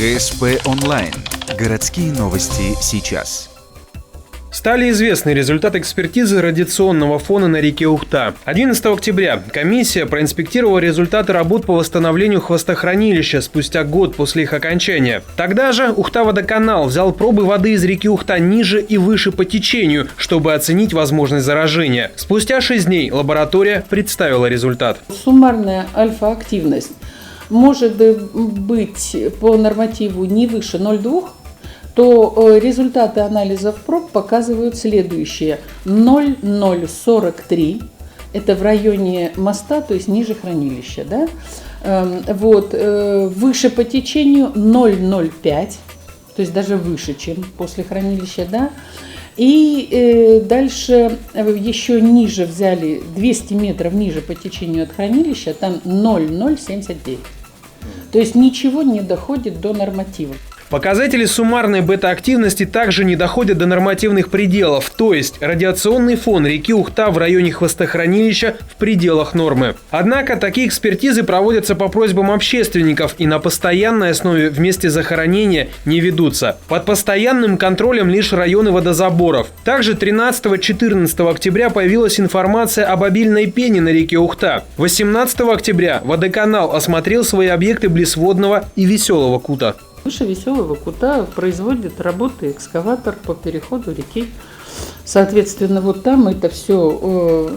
ГСП онлайн. Городские новости сейчас. Стали известны результаты экспертизы радиационного фона на реке Ухта. 11 октября комиссия проинспектировала результаты работ по восстановлению хвостохранилища спустя год после их окончания. Тогда же Ухта-водоканал взял пробы воды из реки Ухта ниже и выше по течению, чтобы оценить возможность заражения. Спустя 6 дней лаборатория представила результат. Суммарная альфа-активность может быть по нормативу не выше 0,2, то результаты анализов проб показывают следующее. 0,043, это в районе моста, то есть ниже хранилища. Да? Выше по течению 0,05, то есть даже выше, чем после хранилища. Да? И дальше еще ниже взяли, 200 метров ниже по течению от хранилища, там 0,079. То есть ничего не доходит до норматива. Показатели суммарной бета-активности также не доходят до нормативных пределов, то есть радиационный фон реки Ухта в районе хвостохранилища в пределах нормы. Однако такие экспертизы проводятся по просьбам общественников и на постоянной основе вместе захоронения не ведутся. Под постоянным контролем лишь районы водозаборов. Также 13-14 октября появилась информация об обильной пене на реке Ухта. 18 октября водоканал осмотрел свои объекты близ Водного и Веселого кута. Выше Веселого кута производит работы экскаватор по переходу реки. Соответственно, вот там это все,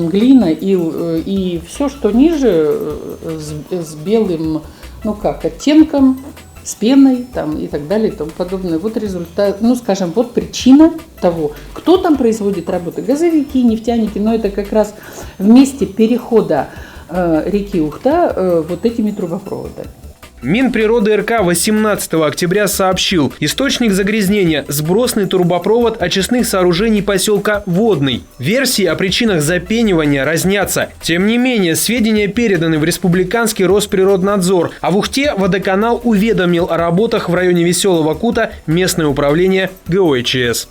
глина и все, что ниже, с белым, оттенком, с пеной там, и так далее и тому подобное. Вот результат, вот причина того, кто там производит работы. Газовики, нефтяники, но это как раз в месте перехода реки Ухта вот этими трубопроводами. Минприроды РК 18 октября сообщил, источник загрязнения – сбросный трубопровод очистных сооружений поселка Водный. Версии о причинах запенивания разнятся. Тем не менее, сведения переданы в Республиканский Росприроднадзор, а в Ухте водоканал уведомил о работах в районе Веселого кута местное управление ГО ИЧС.